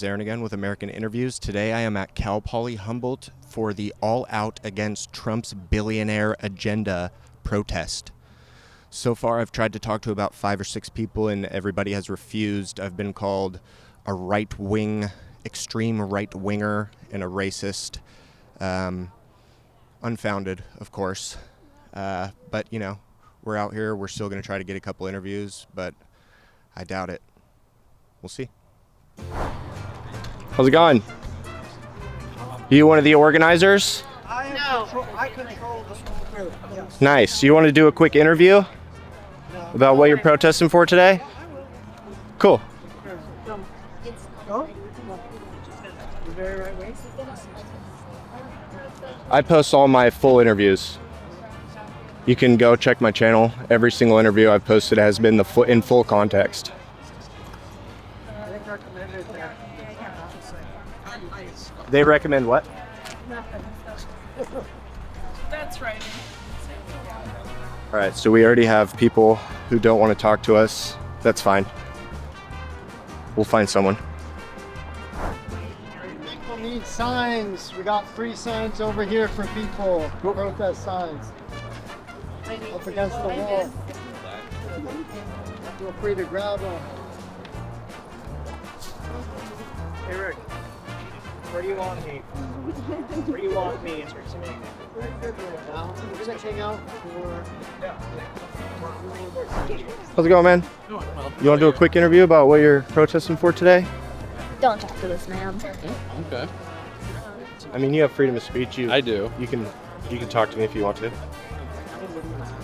is Aaron again with American Interviews. Today I am at Cal Poly Humboldt for the All Out Against Trump's Billionaire Agenda protest. So far I've tried to talk to about 5 or 6 people and everybody has refused. I've been called a right-wing, extreme right-winger and a racist. Unfounded, of course. But, you know, we're out here. We're still going to try to get a couple interviews, but I doubt it. We'll see. How's it going? You one of the organizers? No. I control the small group. Yes. Nice. You want to do a quick interview about what you're protesting for today? Cool. I post all my full interviews. You can go check my channel. Every single interview I've posted has been in full context. They recommend what? That's right. All right, so we already have people who don't want to talk to us. That's fine. We'll find someone. People need signs. We got free signs over here for people. Protest signs. Up against the wall. Feel free to grab them. Hey Rick, where do you want me? Where do you want me? We're just hang out for... How's it going, man? You want to do a quick interview about what you're protesting for today? Don't talk to this man. Okay. I mean, you have freedom of speech. I do. You can talk to me if you want to.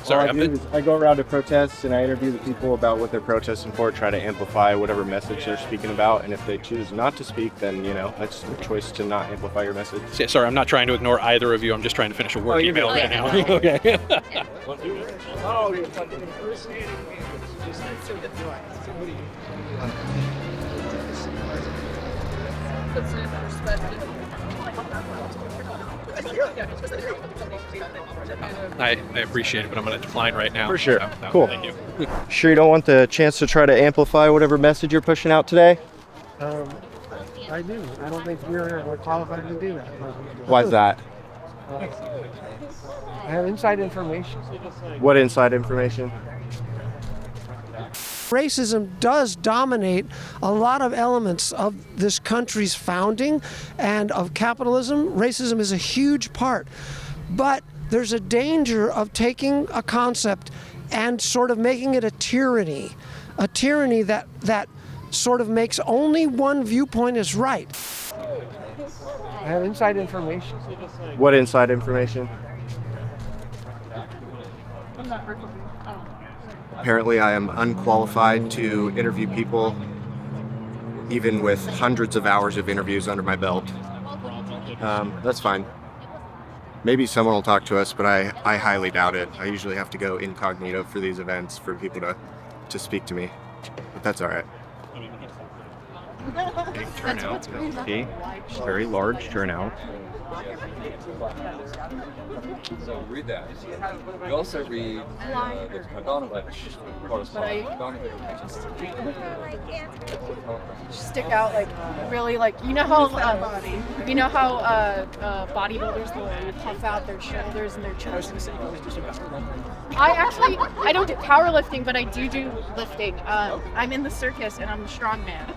Sorry, I go around to protests and I interview the people about what they're protesting for, try to amplify whatever message they're speaking about, and if they choose not to speak, then, you know, that's their choice to not amplify your message. Yeah, sorry, I'm not trying to ignore either of you. I'm just trying to finish a work email right now. Okay. I appreciate it, but I'm going to decline right now. For sure. No, cool. Thank you. Sure you don't want the chance to try to amplify whatever message you're pushing out today? I do. I don't think we're qualified to do that. Why's that? I have inside information. What inside information? Racism does dominate a lot of elements of this country's founding and of capitalism. Racism is a huge part. But there's a danger of taking a concept and sort of making it a tyranny that sort of makes only one viewpoint is right. I have inside information. What inside information? Apparently I am unqualified to interview people, even with hundreds of hours of interviews under my belt. That's fine. Maybe someone will talk to us, but I highly doubt it. I usually have to go incognito for these events for people to speak to me, but that's all right. Big turnout. See? Very large turnout. So read that. We also read the Kaganovich correspondence. Stick out like really like you know how bodybuilders will puff out their shoulders and their chest. I don't do powerlifting, but I do lifting. I'm in the circus and I'm a strongman.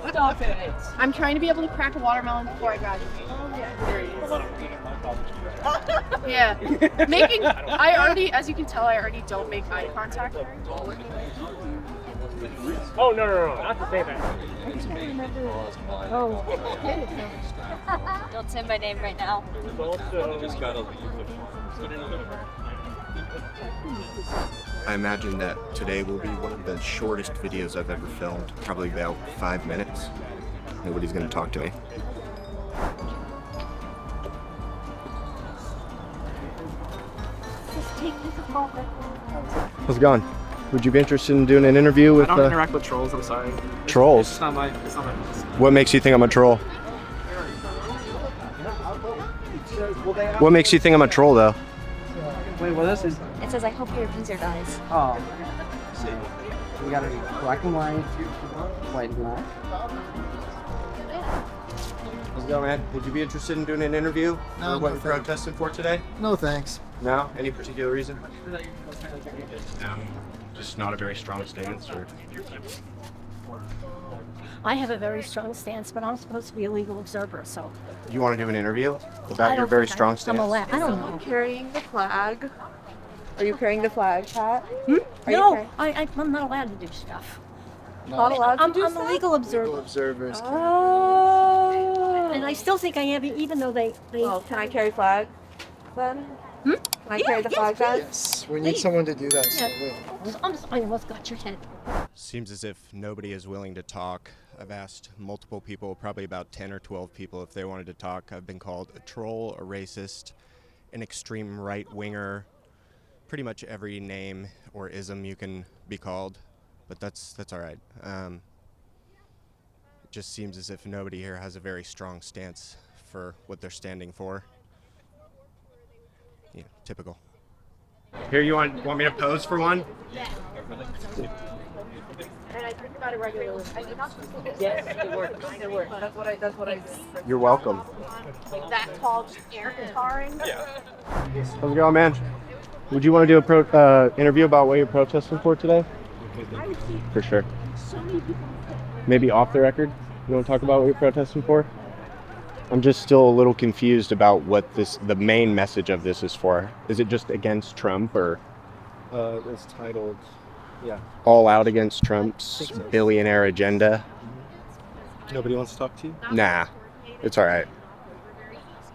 Stop it. I'm trying to be able to crack a watermelon before I graduate. Yeah. As you can tell, I already don't make eye contact. Oh, no, not to say that. Oh. Don't say my name right now. Just gotta I imagine that today will be one of the shortest videos I've ever filmed, probably about 5 minutes. Nobody's gonna talk to me. How's it going? Would you be interested in doing an interview with? I don't interact with trolls. I'm sorry. Trolls? It's not my. What makes you think I'm a troll? What makes you think I'm a troll, though? Wait, what is this? It says, I hope your user dies. Oh. We got it black and white and black. How's it going, man? Would you be interested in doing an interview? No, for what no, you're thank protesting for today? No thanks. No? Any particular reason? Just not a very strong stance, or? I have a very strong stance, but I'm supposed to be a legal observer, so You want to do an interview I about your don't very think strong stance? I'm allowed. I don't know. Carrying the flag. Are you carrying the flag, Pat? No, I'm not allowed to do stuff. Not allowed to I'm do a stuff? legal observer, Observers. Oh. and I still think I am, even though they. Well, can I carry flag then? Can I carry the flag then? Yes, we need someone to do that. So I almost got your head. Seems as if nobody is willing to talk. I've asked multiple people, probably about 10 or 12 people, if they wanted to talk. I've been called a troll, a racist, an extreme right-winger, pretty much every name or ism you can be called, but that's all right. It just seems as if nobody here has a very strong stance for what they're standing for. Yeah, typical. Here, you want me to pose for one? And I think about it regularly. Yes, it works. It works. That's what I do. You're welcome. Like that called air guitaring. How's it going, man? Would you want to do a interview about what you're protesting for today? For sure. Maybe off the record? You want to talk about what you're protesting for? I'm just still a little confused about what the main message of this is for. Is it just against Trump, or It's titled, yeah. all out against Trump's billionaire agenda? Nobody wants to talk to you? Nah, it's all right.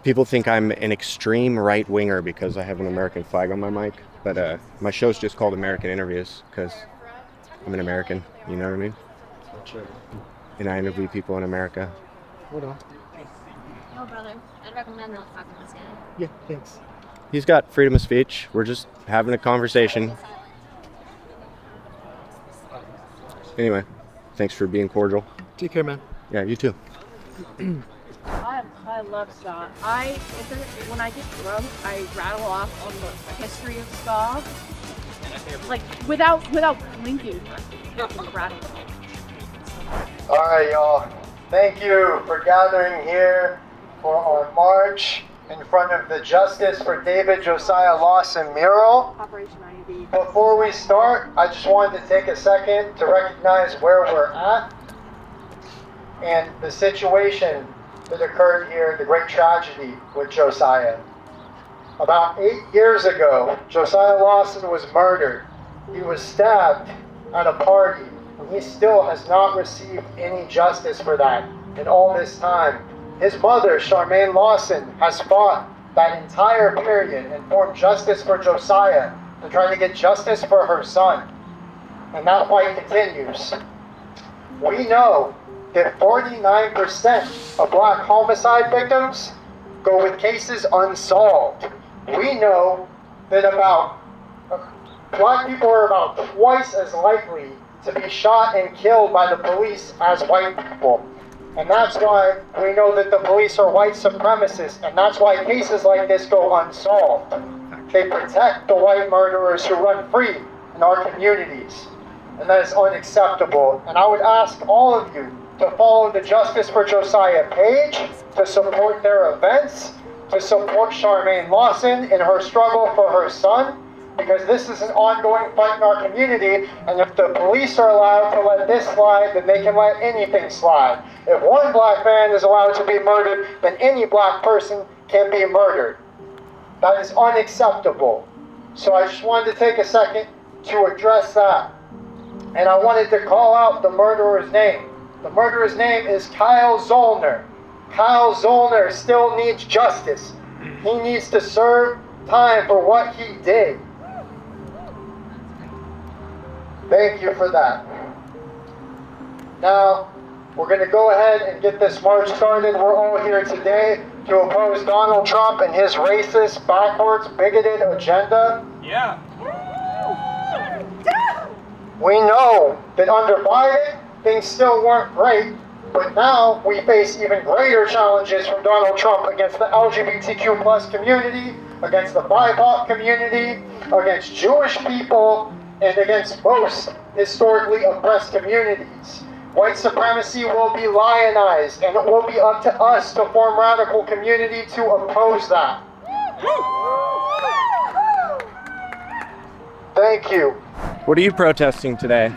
People think I'm an extreme right-winger because I have an American flag on my mic, but my show's just called American Interviews because I'm an American, you know what I mean? Sure. And I interview people in America. Hold on. No, brother. I'd recommend not talking to this guy. Yeah, thanks. He's got freedom of speech. We're just having a conversation. Anyway, thanks for being cordial. Take care, man. Yeah, you too. I love ska. When I get drunk, I rattle off on the history of ska, like without blinking. Rattle. All right, y'all. Thank you for gathering here for our march in front of the Justice for David Josiah Lawson mural. Operation IUD. Before we start, I just wanted to take a second to recognize where we're at and the situation that occurred here, the great tragedy with Josiah. About 8 years ago, Josiah Lawson was murdered. He was stabbed at a party, and he still has not received any justice for that in all this time. His mother, Charmaine Lawson, has fought that entire period and formed Justice for Josiah to try to get justice for her son. And that fight continues. We know that 49% of black homicide victims go with cases unsolved. We know that black people are about twice as likely to be shot and killed by the police as white people. And that's why we know that the police are white supremacists, and that's why cases like this go unsolved. They protect the white murderers who run free in our communities, and that is unacceptable. And I would ask all of you to follow the Justice for Josiah page, to support their events, to support Charmaine Lawson in her struggle for her son, because this is an ongoing fight in our community, and if the police are allowed to let this slide, then they can let anything slide. If one black man is allowed to be murdered, then any black person can be murdered. That is unacceptable. So I just wanted to take a second to address that. And I wanted to call out the murderer's name. The murderer's name is Kyle Zollner. Kyle Zollner still needs justice. He needs to serve time for what he did. Thank you for that. Now, we're going to go ahead and get this march started. We're all here today to oppose Donald Trump and his racist, backwards, bigoted agenda. Yeah. We know that under Biden, things still weren't great, but now we face even greater challenges from Donald Trump against the LGBTQ plus community, against the BIPOC community, against Jewish people, and against most historically oppressed communities. White supremacy will be lionized, and it will be up to us to form radical community to oppose that. Thank you. What are you protesting today?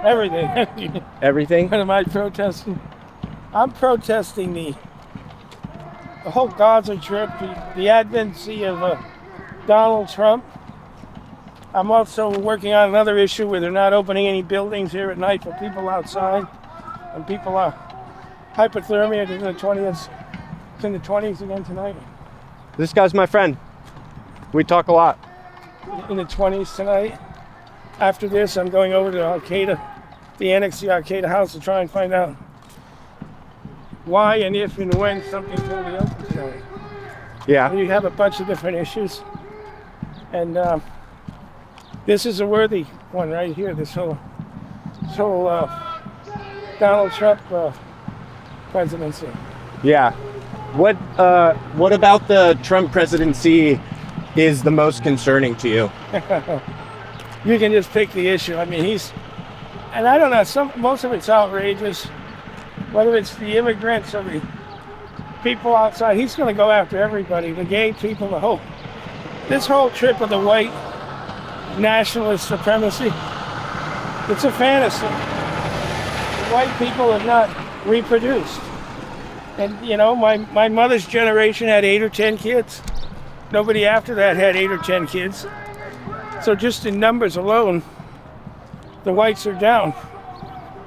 Everything. Everything? What am I protesting? I'm protesting the whole Gaza trip, the advency of Donald Trump. I'm also working on another issue where they're not opening any buildings here at night for people outside. And people are hypothermia. It's in the 20s. It's in the 20s again tonight. This guy's my friend. We talk a lot. In the 20s tonight. After this, I'm going over to Al-Qaeda, the annex, the Al-Qaeda house, to try and find out why and if and when something's going to be open tonight. Yeah. You have a bunch of different issues. And this is a worthy one right here, this whole Donald Trump presidency. Yeah. What about the Trump presidency is the most concerning to you? You can just pick the issue. I mean, and I don't know, most of it's outrageous. Whether it's the immigrants or the people outside, he's going to go after everybody, the gay people, this whole trip of the white nationalist supremacy, it's a fantasy. The white people have not reproduced. And, you know, my mother's generation had 8 or 10 kids. Nobody after that had 8 or 10 kids. So just in numbers alone, the whites are down.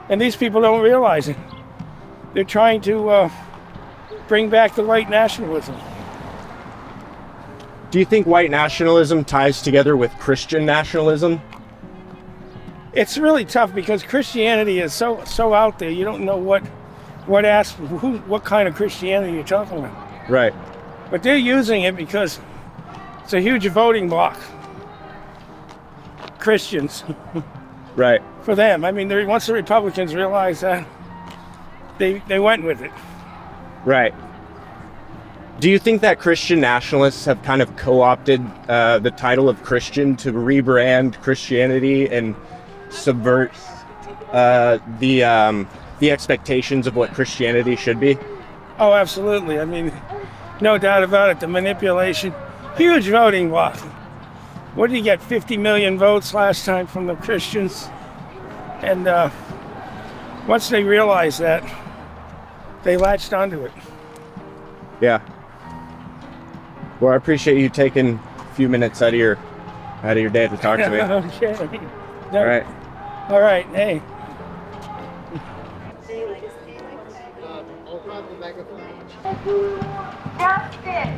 And these people don't realize it. They're trying to bring back the white nationalism. Do you think white nationalism ties together with Christian nationalism? It's really tough because Christianity is so out there. You don't know what kind of Christianity you're talking about. Right. But they're using it because it's a huge voting bloc. Christians. Right. For them. I mean, once the Republicans realized that, they went with it. Right. Do you think that Christian nationalists have kind of co-opted the title of Christian to rebrand Christianity and subvert the expectations of what Christianity should be? Oh, absolutely. I mean, no doubt about it. The manipulation, huge voting bloc. What did he get? 50 million votes last time from the Christians. And once they realized that, they latched onto it. Yeah. Well, I appreciate you taking a few minutes out of your day to talk to me. Okay. All right. All right. Hey. Justice!